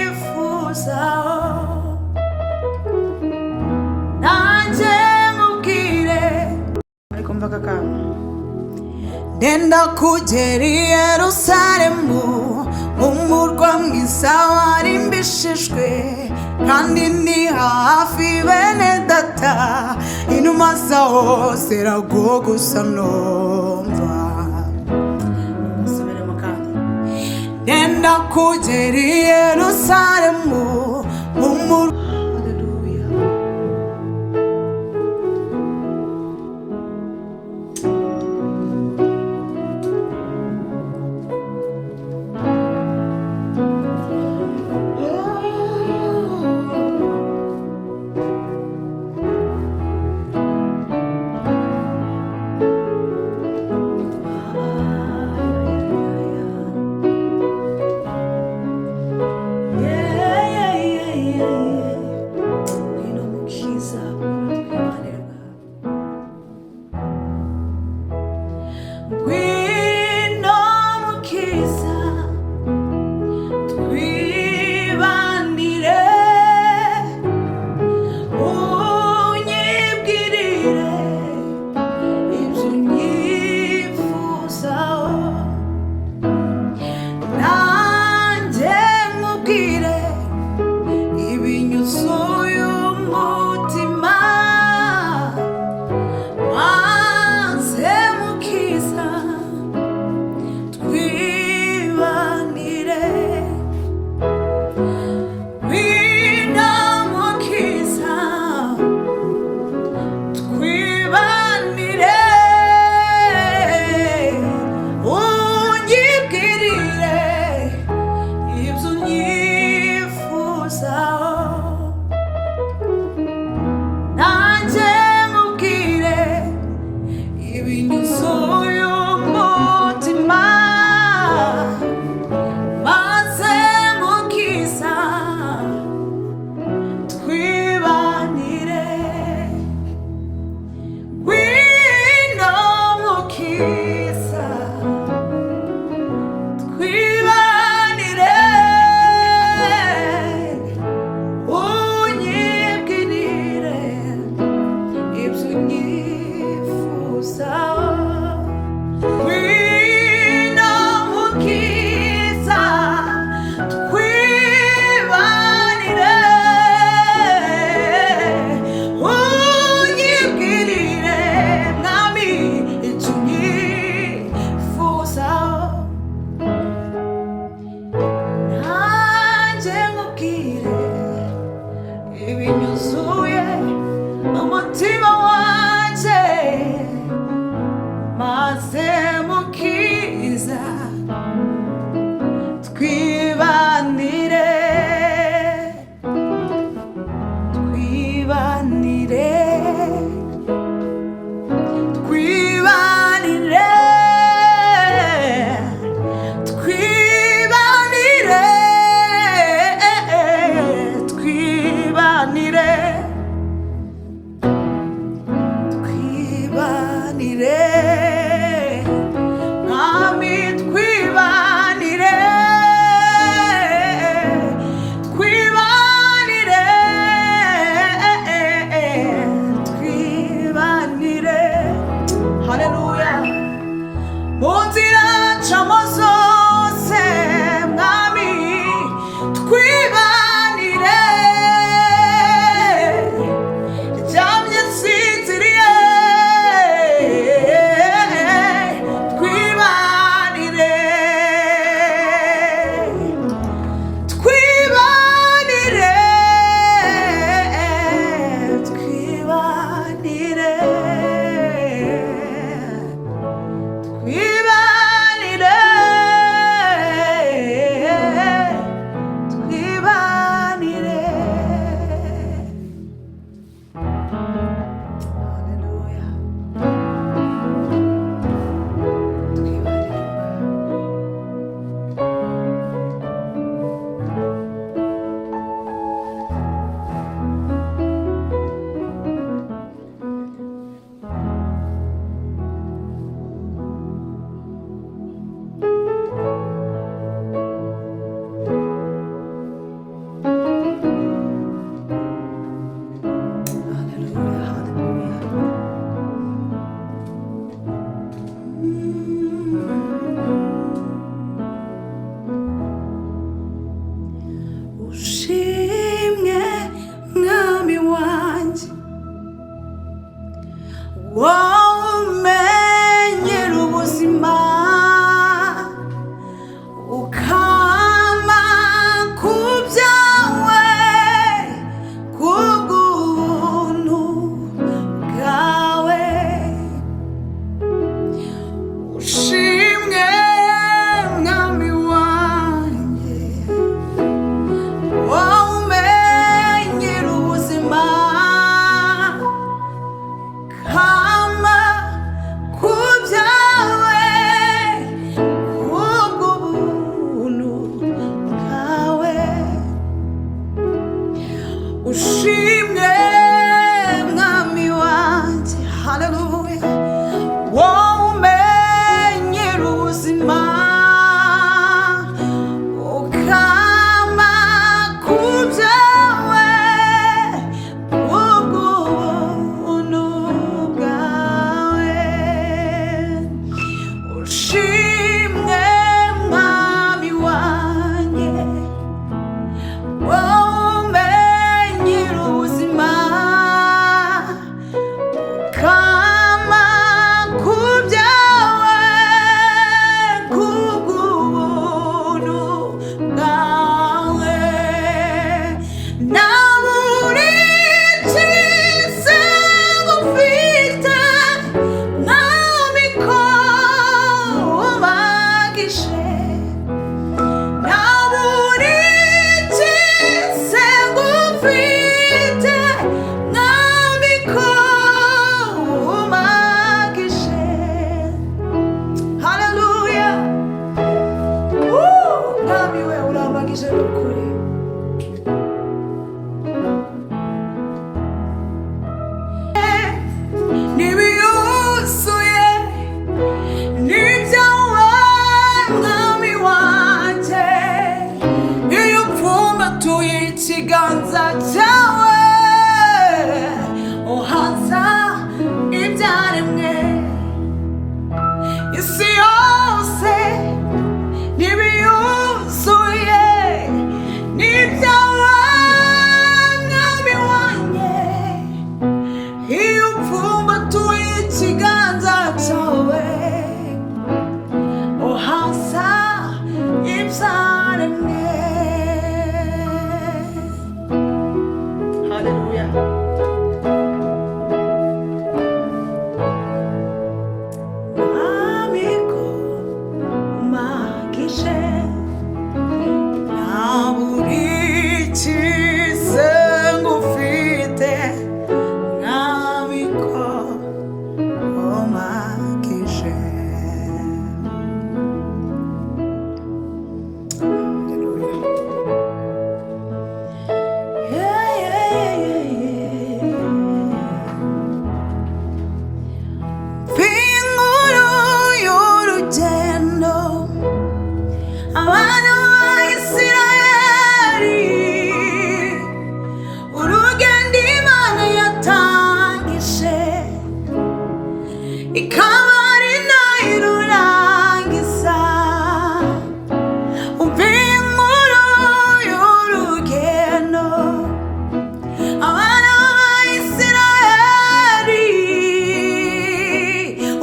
unyifuzaho nanjye nkubwire ariko mvaga kama ndenda kugera i Yerusalemu mu murwa mwiza warimbishijwe kandi ni hafi bene data inuma zawo ziraguha gusa numva ndenda kugera i Yerusalemu mu murwa uhagije n'ukuri. Nibiyuzuye n'ibyawe mwami wanjye, iyo upfumbatuye ikiganza cyawe uhaza ibyaremwe. Isi yose nibiyuzuye n'ibyawe mwami wanjye, iyo upfumbatuye ikiganza cyawe uhaza ibyaremwe. Haleluya. Amigo umagishe naburikize ngufite, amigo umagishe. Inkuru y'urugendo abana ba Isirayeli, urugendo Imana yatangije ikaba ari nayo irurangiza. Umva inkuru y'urugendo abana ba Isirayeli,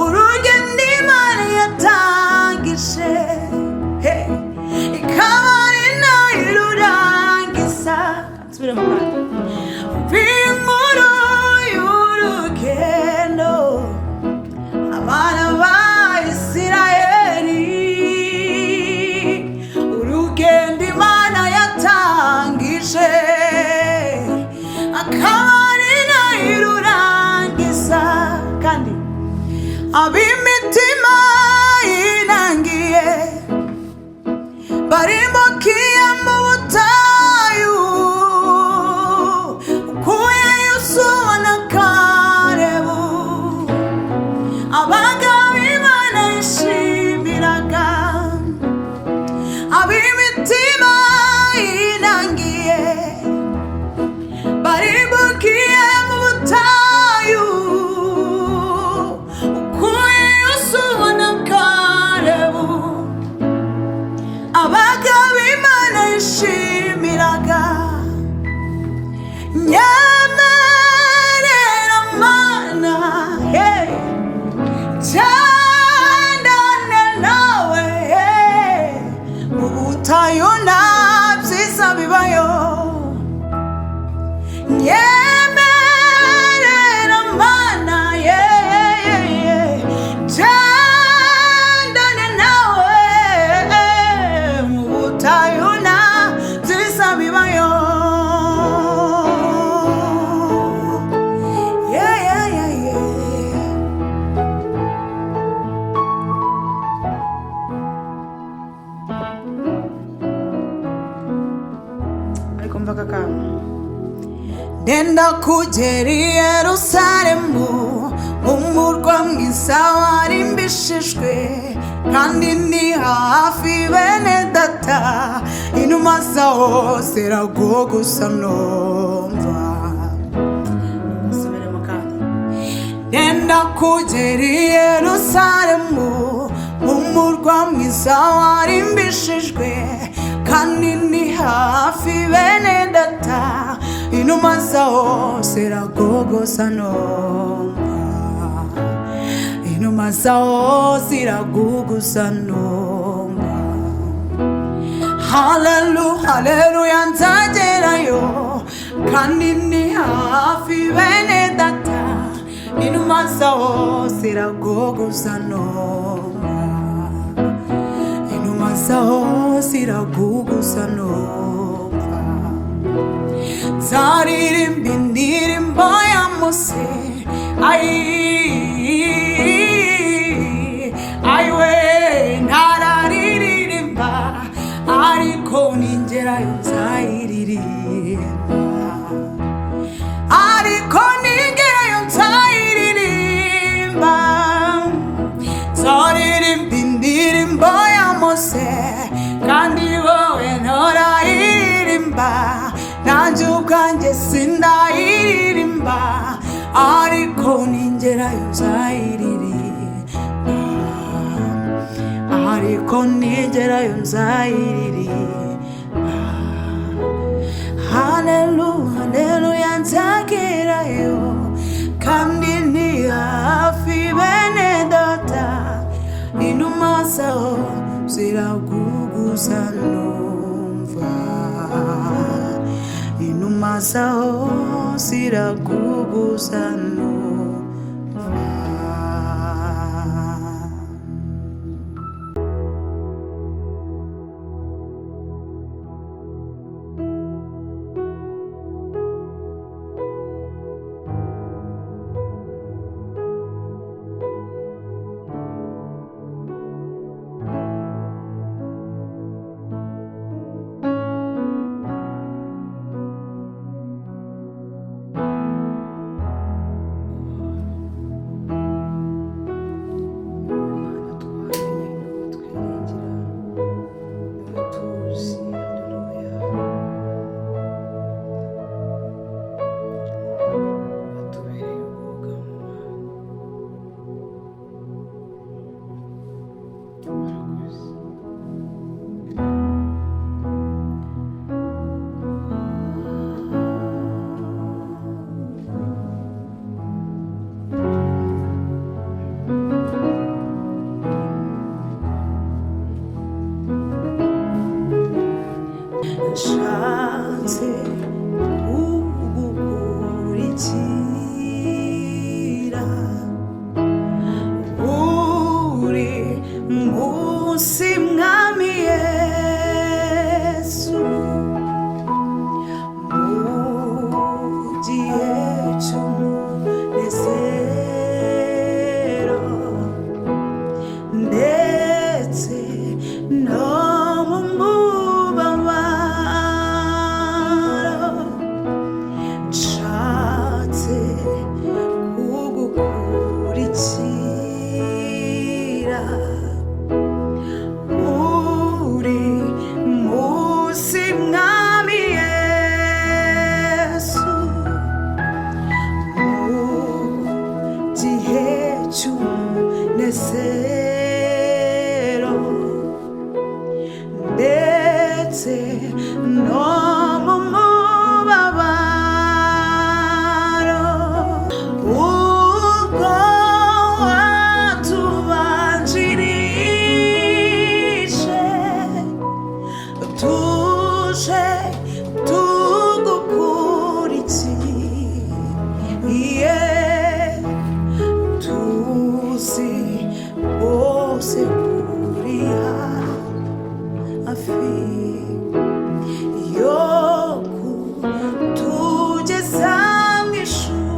urugendo Imana yatangije ikaba ari nayo irurangiza. Nsubire mu Rwanda. Umva inkuru y'urugendo abana ba Isirayeli, urugendo Imana yatangije akaba ari nayo irurangiza. Kandi ab'imitima yinangiye barimbukiye mu butayu, ukuye Yosuwa na Kalebu, abagabo Imana yishimiraga. Ab'imitima yinangiye barimbukiye mu butayu, ukuye Yosuwa na Kalebu, abagabo Imana yishimiraga. Nyemerera Mana, cyandane nawe, mu butayu nta byiza bibayo. Nyemerera Mana, cyandane nawe, mu butayu nta byiza bibayo. Ariko mvaga kama ndenda kugera i Yerusalemu, umurwa mwiza warimbishijwe, kandi ni hafi bene data, inuma zawo ziragugusa numva. Ndenda kugera i Yerusalemu, umurwa mwiza warimbishijwe, kandi ni hafi bene data, inuma zawo ziragugusa numva. Inuma zawo ziragugusa numva. Hallelujah, hallelujah, nzagerayo, kandi ni hafi bene data, inuma zawo ziragugusa numva. Inuma zawo ziragugusa numva. Nzaririmba indirimbo ya Mose, aiwe ntararirimba ariko ni ningerayo nzayiririmba, ariko ningerayo nzayiririmba, nzaririmba indirimbo ya Mose kandi wowe nturayiririmba, nanjye ubwanjye sindayiririmba, ariko ningerayo nzayiririmba, ariko ningerayo nzayiririmba. Hallelujah, hallelujah, nzagerayo kandi ni hafi bene data, inuma zaho ziraguguza numva, inuma zaho ziraguguza numva. Nshatse kugukurikira buri munsi mwami Yesu, mu gihe cy'umunezero ndetse no mu mubabaro, nshatse kugukurikira buri munsi mwami Yesu, mu gihe cy'umunezero ndetse no mu mubabaro, ubwo watubanjirije tuje tugukurikiye, tuzi bose kuri hafi yo kutugeza mu ijuru.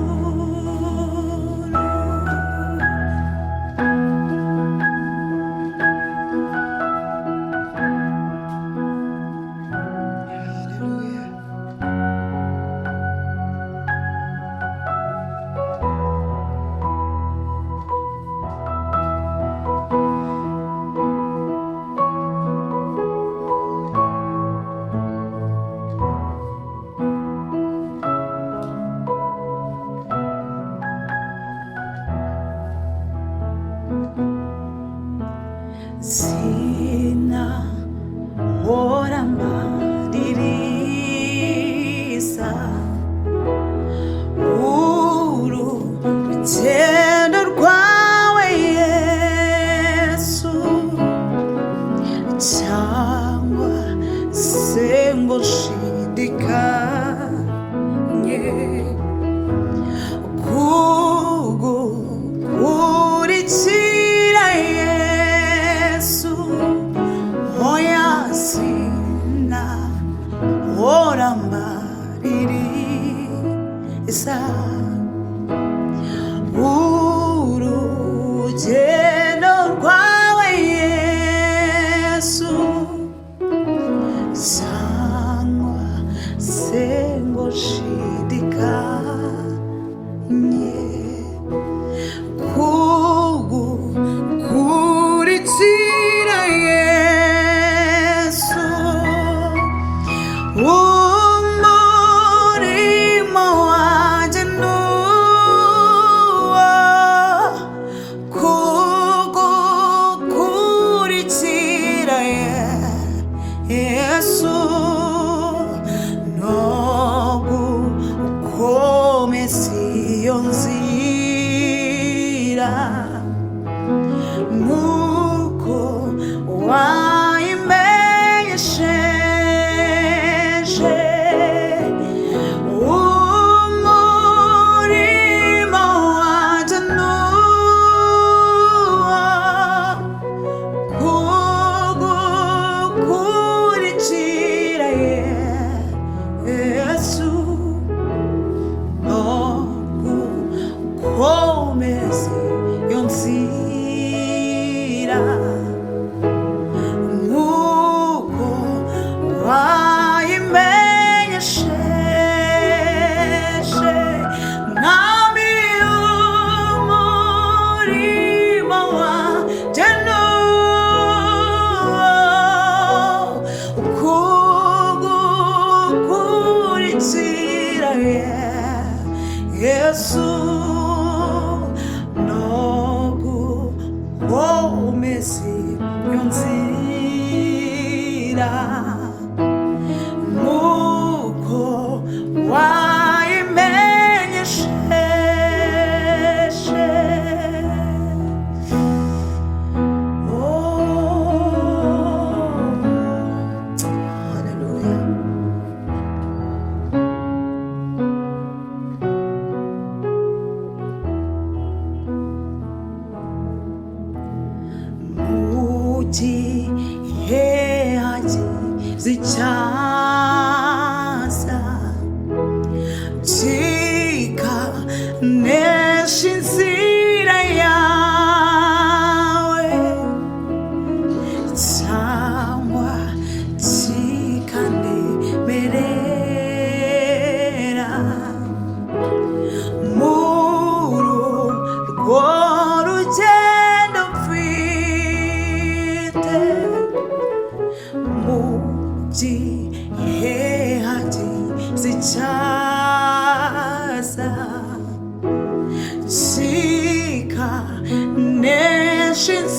Hallelujah. Sinahora mbaririza urugendo rwawe Yesu, cyangwa se ngo nshidikanye kugukurikira Yesu, hoya sinahora mbaririza urugendo rwawe Yesu, Yesu nogu womesi yonzira nuko waimenyeshe. Hallelujah. Heaji zichaza tika neshinzira yawe tangwa tika nemerera muru rugendo mfite heaji zichaza tika neshinzira